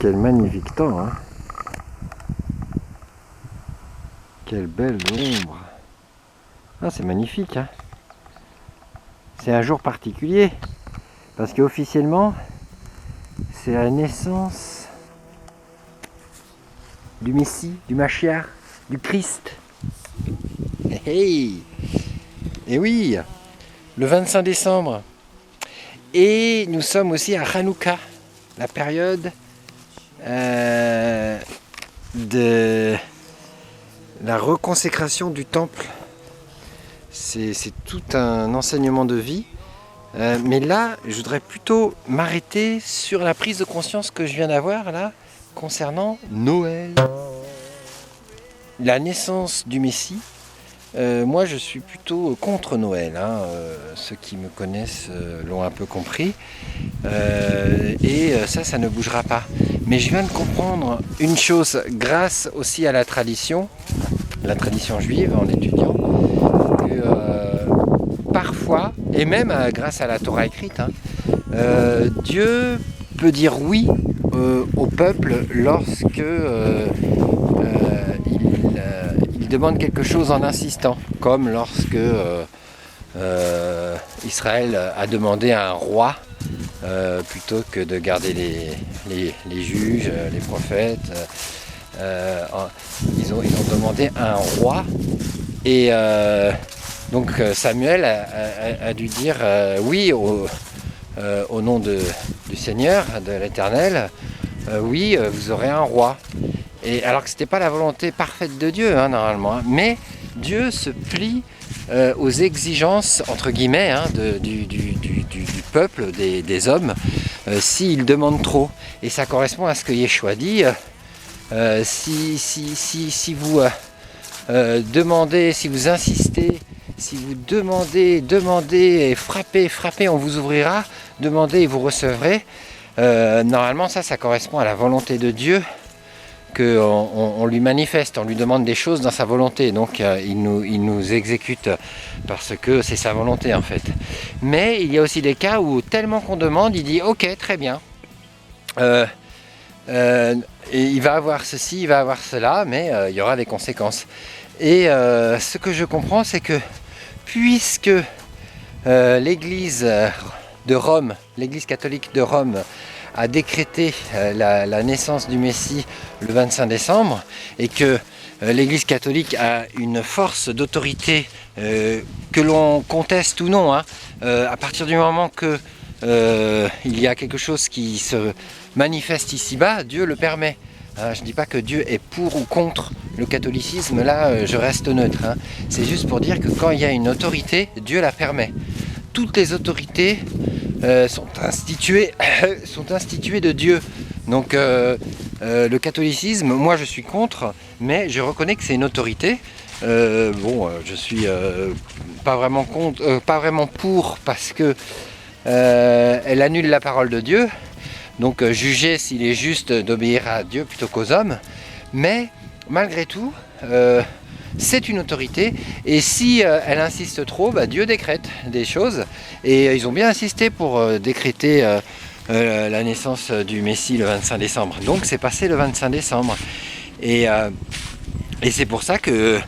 Quel magnifique temps, hein. Quelle belle ombre. Ah, c'est magnifique, hein. C'est un jour particulier, parce qu'officiellement, c'est la naissance du Messie, du Mashiach, du Christ. Hey, et oui, le 25 décembre. Et nous sommes aussi à Hanouka, la période de la reconsécration du temple. C'est tout un enseignement de vie. Mais là, je voudrais plutôt m'arrêter sur la prise de conscience que je viens d'avoir là, concernant Noël. La naissance du Messie. Moi, je suis plutôt contre Noël. Ceux qui me connaissent l'ont un peu compris. Ça ne bougera pas. Mais je viens de comprendre une chose, grâce aussi à la tradition juive en étudiant, que parfois, et même grâce à la Torah écrite, Dieu peut dire oui au peuple lorsque il demande quelque chose en insistant, comme lorsque Israël a demandé un roi plutôt que de garder les juges, les prophètes. Ils ont demandé un roi et donc Samuel a dû dire oui au nom du Seigneur, de l'Éternel, oui, vous aurez un roi. Et alors que ce n'était pas la volonté parfaite de Dieu, normalement, mais Dieu se plie aux exigences, entre guillemets, du peuple, des hommes, s'ils demandent trop. Et ça correspond à ce que Yeshua dit, si vous demandez, si vous insistez, si vous demandez et frappez, on vous ouvrira, demandez et vous recevrez. Normalement, ça correspond à la volonté de Dieu, qu'on lui manifeste, on lui demande des choses dans sa volonté, donc il nous exécute parce que c'est sa volonté en fait. Mais il y a aussi des cas où tellement qu'on demande, il dit ok, très bien, et il va avoir ceci, il va avoir cela, mais il y aura des conséquences. Et ce que je comprends, c'est que puisque l'Église de Rome, l'Église catholique de Rome, a décrété la naissance du Messie le 25 décembre et que l'Église catholique a une force d'autorité que l'on conteste ou non, à partir du moment que il y a quelque chose qui se manifeste ici-bas, Dieu le permet. Je ne dis pas que Dieu est pour ou contre le catholicisme, là je reste neutre. C'est juste pour dire que quand il y a une autorité, Dieu la permet. Toutes les autorités sont instituées de Dieu. Donc le catholicisme, moi je suis contre, mais je reconnais que c'est une autorité. Je suis pas vraiment contre, pas vraiment pour, parce que elle annule la parole de Dieu. Donc juger s'il est juste d'obéir à Dieu plutôt qu'aux hommes. Mais malgré tout, c'est une autorité, et si elle insiste trop, Dieu décrète des choses, et ils ont bien insisté pour décréter la naissance du Messie le 25 décembre. Donc c'est passé le 25 décembre, et c'est pour ça que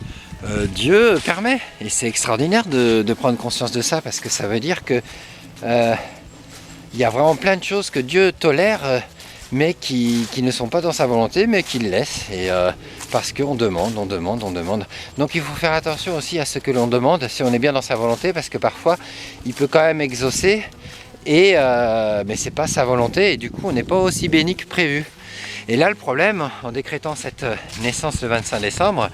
Dieu permet, et c'est extraordinaire de prendre conscience de ça, parce que ça veut dire que il y a vraiment plein de choses que Dieu tolère, mais qui ne sont pas dans sa volonté, mais qu'il laisse, et parce qu'on demande. Donc il faut faire attention aussi à ce que l'on demande, si on est bien dans sa volonté, parce que parfois il peut quand même exaucer, mais c'est pas sa volonté, et du coup on n'est pas aussi béni que prévu. Et là le problème, en décrétant cette naissance le 25 décembre,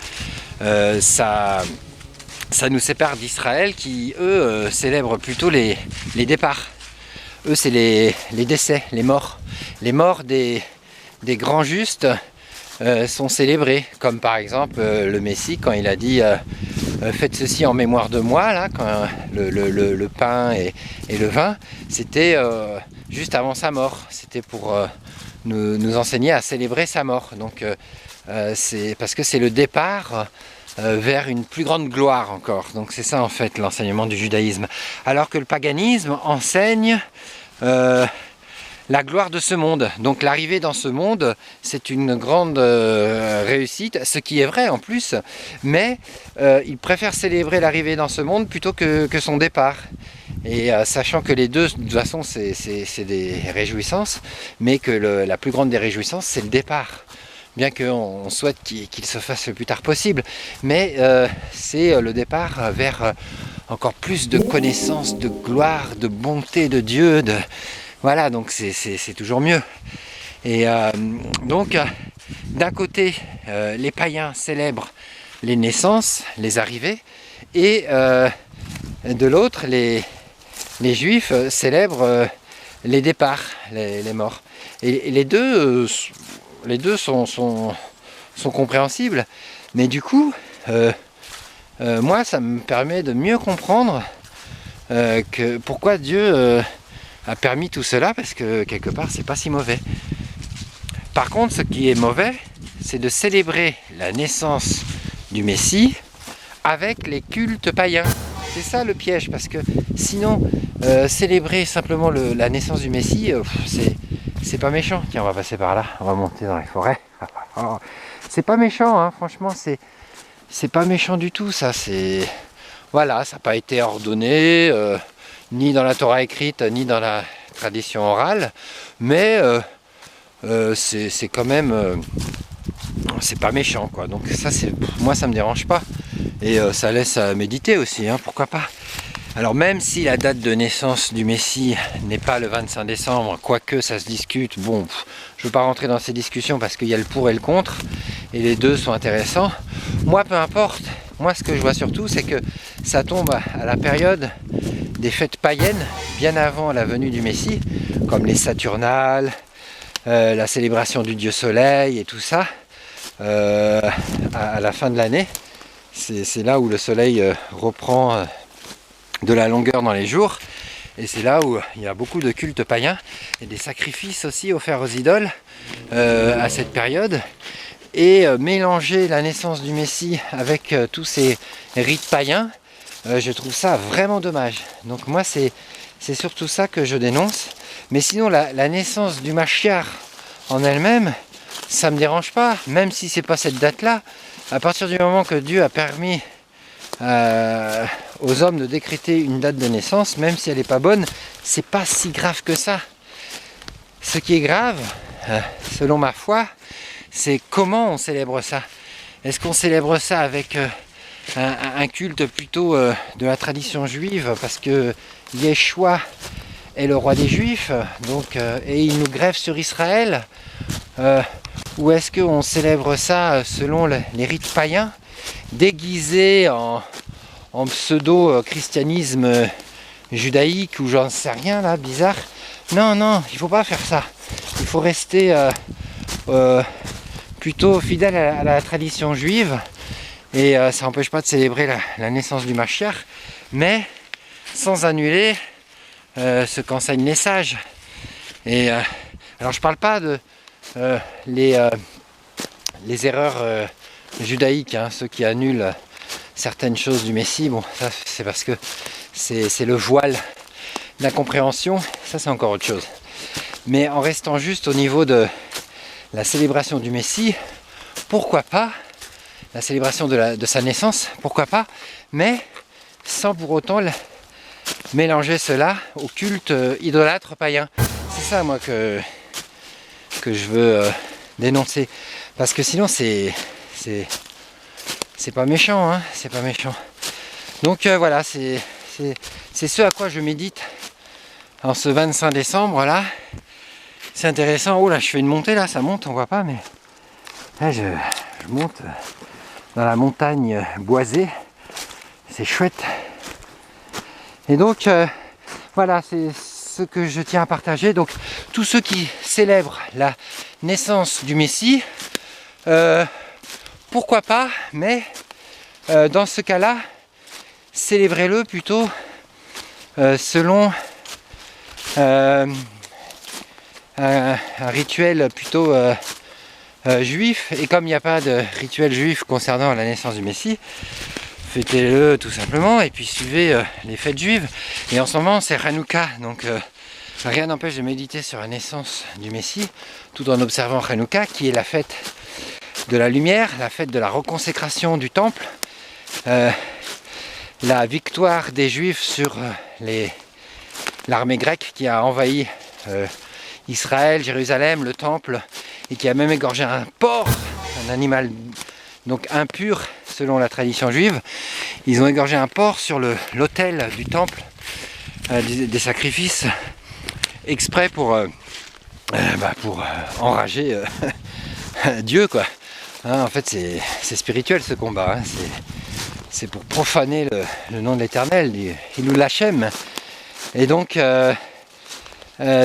ça nous sépare d'Israël, qui eux célèbrent plutôt les départs. Eux, c'est les décès, les morts. Les morts des grands justes sont célébrés, comme par exemple le Messie, quand il a dit faites ceci en mémoire de moi, là, quand le pain et le vin, c'était juste avant sa mort. C'était pour nous enseigner à célébrer sa mort. Donc c'est parce que c'est le départ vers une plus grande gloire encore. Donc c'est ça en fait l'enseignement du judaïsme. Alors que le paganisme enseigne la gloire de ce monde. Donc l'arrivée dans ce monde, c'est une grande réussite, ce qui est vrai en plus, mais il préfère célébrer l'arrivée dans ce monde plutôt que son départ. Et sachant que les deux, de toute façon, c'est des réjouissances, mais que la plus grande des réjouissances, c'est le départ. Bien qu'on souhaite qu'il se fasse le plus tard possible, mais c'est le départ vers encore plus de connaissances, de gloire, de bonté de Dieu, voilà, donc c'est toujours mieux. Et donc, d'un côté, les païens célèbrent les naissances, les arrivées, et de l'autre, les juifs célèbrent les départs, les morts. Et les deux sont compréhensibles, mais du coup, moi, ça me permet de mieux comprendre pourquoi Dieu a permis tout cela, parce que quelque part c'est pas si mauvais. Par contre, ce qui est mauvais, c'est de célébrer la naissance du Messie avec les cultes païens. C'est ça le piège, parce que sinon célébrer simplement la naissance du Messie, c'est pas méchant. Tiens, on va passer par là, on va monter dans les forêts. C'est pas méchant, hein, franchement, c'est pas méchant du tout, ça. Voilà, ça n'a pas été ordonné, ni dans la Torah écrite, ni dans la tradition orale, mais c'est quand même, c'est pas méchant, quoi. Donc ça, moi, ça me dérange pas, et ça laisse à méditer aussi, hein, pourquoi pas. Alors même si la date de naissance du Messie n'est pas le 25 décembre, quoique ça se discute, bon, je ne veux pas rentrer dans ces discussions parce qu'il y a le pour et le contre, et les deux sont intéressants. Moi, peu importe, moi ce que je vois surtout, c'est que ça tombe à la période des fêtes païennes, bien avant la venue du Messie, comme les Saturnales, la célébration du Dieu Soleil et tout ça, à la fin de l'année. C'est là où le soleil reprend de la longueur dans les jours, et c'est là où il y a beaucoup de cultes païens et des sacrifices aussi offerts aux idoles à cette période, et mélanger la naissance du Messie avec tous ces rites païens, je trouve ça vraiment dommage. Donc moi c'est surtout ça que je dénonce, mais sinon la naissance du Mashiach en elle-même, ça me dérange pas, même si c'est pas cette date là. À partir du moment que Dieu a permis aux hommes de décréter une date de naissance, même si elle n'est pas bonne, c'est pas si grave que ça. Ce qui est grave, selon ma foi, c'est comment on célèbre ça. Est-ce qu'on célèbre ça avec un culte plutôt de la tradition juive, parce que Yeshua est le roi des Juifs, donc, et il nous greffe sur Israël, ou est-ce qu'on célèbre ça selon les rites païens, déguisé en pseudo-christianisme judaïque, ou j'en sais rien là, bizarre. Non, il faut pas faire ça. Il faut rester plutôt fidèle à la tradition juive, et ça n'empêche pas de célébrer la naissance du Mashiach, mais sans annuler ce qu'enseignent les sages. Et alors je parle pas de les erreurs judaïques, hein, ceux qui annulent certaines choses du Messie. Bon, ça c'est parce que c'est le voile d'incompréhension, ça c'est encore autre chose. Mais en restant juste au niveau de la célébration du Messie, pourquoi pas, la célébration de sa naissance, pourquoi pas, mais sans pour autant mélanger cela au culte idolâtre païen. C'est ça moi que je veux dénoncer, parce que sinon c'est pas méchant, hein, c'est pas méchant. Donc voilà, c'est ce à quoi je médite en ce 25 décembre là. C'est intéressant. Oh là, je fais une montée là, ça monte, on voit pas, mais là, je monte dans la montagne boisée, c'est chouette. Et donc voilà, c'est ce que je tiens à partager. Donc tous ceux qui célèbrent la naissance du Messie, pourquoi pas, mais dans ce cas-là, célébrez-le plutôt selon un rituel plutôt juif. Et comme il n'y a pas de rituel juif concernant la naissance du Messie, fêtez-le tout simplement, et puis suivez les fêtes juives. Et en ce moment c'est Hanouka, donc rien n'empêche de méditer sur la naissance du Messie, tout en observant Hanouka, qui est la fête de la lumière, la fête de la reconsécration du temple, la victoire des Juifs sur l'armée grecque qui a envahi Israël, Jérusalem, le temple, et qui a même égorgé un porc, un animal donc impur selon la tradition juive. Ils ont égorgé un porc sur l'autel du temple des sacrifices, exprès pour enrager Dieu, quoi. Hein, en fait, c'est spirituel ce combat. Hein. C'est pour profaner le nom de l'Éternel, Hilul Hashem. Et donc,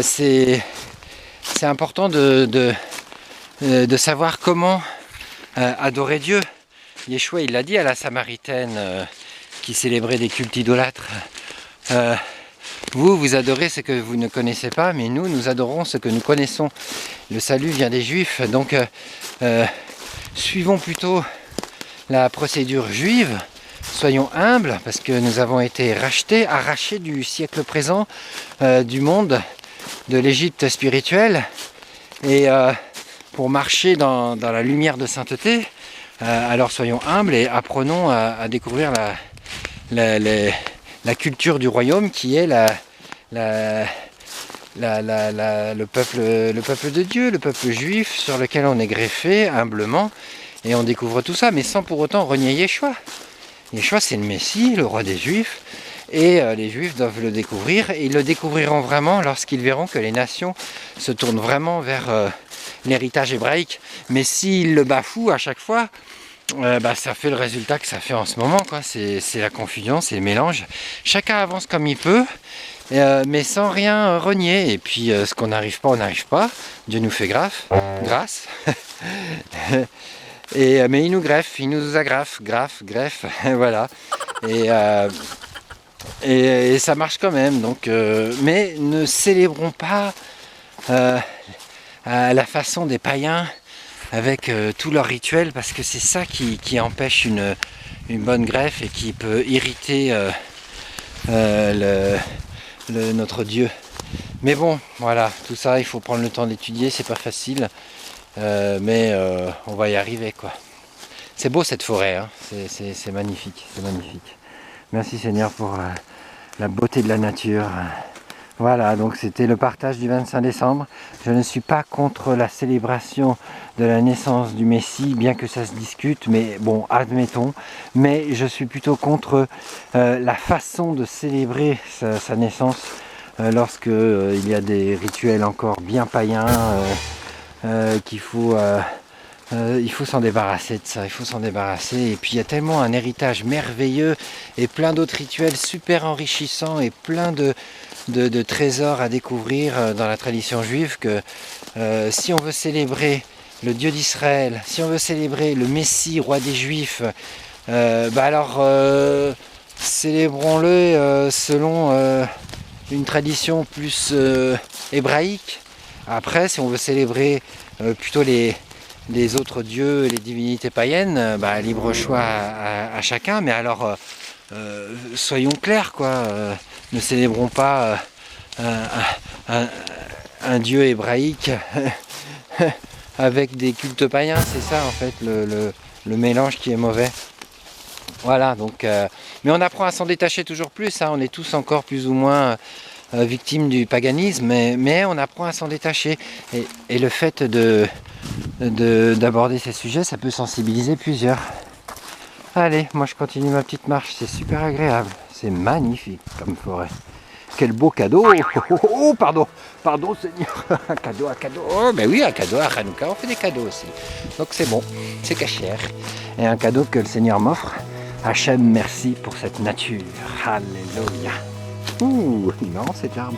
c'est important de savoir comment adorer Dieu. Yeshua, il l'a dit à la Samaritaine qui célébrait des cultes idolâtres. Vous adorez ce que vous ne connaissez pas, mais nous adorons ce que nous connaissons. Le salut vient des Juifs, donc suivons plutôt la procédure juive. Soyons humbles, parce que nous avons été rachetés, arrachés du siècle présent, du monde, de l'Égypte spirituelle, et pour marcher dans la lumière de sainteté, alors soyons humbles et apprenons à découvrir la culture du royaume qui est le peuple de Dieu, le peuple juif sur lequel on est greffé humblement, et on découvre tout ça, mais sans pour autant renier Yeshua. Yeshua, c'est le Messie, le roi des Juifs, et les Juifs doivent le découvrir, et ils le découvriront vraiment lorsqu'ils verront que les nations se tournent vraiment vers l'héritage hébraïque. Mais s'ils le bafouent à chaque fois, ça fait le résultat que ça fait en ce moment, quoi. C'est la confusion, c'est le mélange. Chacun avance comme il peut, mais sans rien renier. Et puis ce qu'on n'arrive pas, on n'arrive pas. Dieu nous fait grâce. Mais il nous greffe, il nous agrafe, greffe, voilà. Et ça marche quand même. Donc, mais ne célébrons pas à la façon des païens avec tous leurs rituels, parce que c'est ça qui empêche une bonne greffe et qui peut irriter notre Dieu. Mais bon, voilà, tout ça, il faut prendre le temps d'étudier, c'est pas facile. Mais on va y arriver, quoi. C'est beau cette forêt, hein. C'est magnifique, c'est magnifique. Merci Seigneur pour la beauté de la nature. Voilà, donc c'était le partage du 25 décembre. Je ne suis pas contre la célébration de la naissance du Messie, bien que ça se discute, mais bon, admettons. Mais je suis plutôt contre la façon de célébrer sa naissance lorsque il y a des rituels encore bien païens. Il faut s'en débarrasser de ça, il faut s'en débarrasser. Et puis il y a tellement un héritage merveilleux et plein d'autres rituels super enrichissants et plein de trésors à découvrir dans la tradition juive que si on veut célébrer le Dieu d'Israël, si on veut célébrer le Messie, roi des Juifs, alors célébrons-le selon une tradition plus hébraïque. Après, si on veut célébrer plutôt les autres dieux, les divinités païennes, libre choix à chacun, mais alors soyons clairs, quoi. Ne célébrons pas un dieu hébraïque avec des cultes païens, c'est ça en fait le mélange qui est mauvais. Voilà, donc mais on apprend à s'en détacher toujours plus, hein. On est tous encore plus ou moins victimes du paganisme, mais on apprend à s'en détacher, et le fait d'aborder ces sujets, ça peut sensibiliser plusieurs. Allez, moi je continue ma petite marche, c'est super agréable, c'est magnifique comme forêt. Quel beau cadeau. Oh, pardon Seigneur. Un cadeau. Oh, ben oui, un cadeau à Hanouka, on fait des cadeaux aussi. Donc c'est bon, c'est cachère. Et un cadeau que le Seigneur m'offre. Hachem, merci pour cette nature. Alléluia. Ouh, non, cet arbre.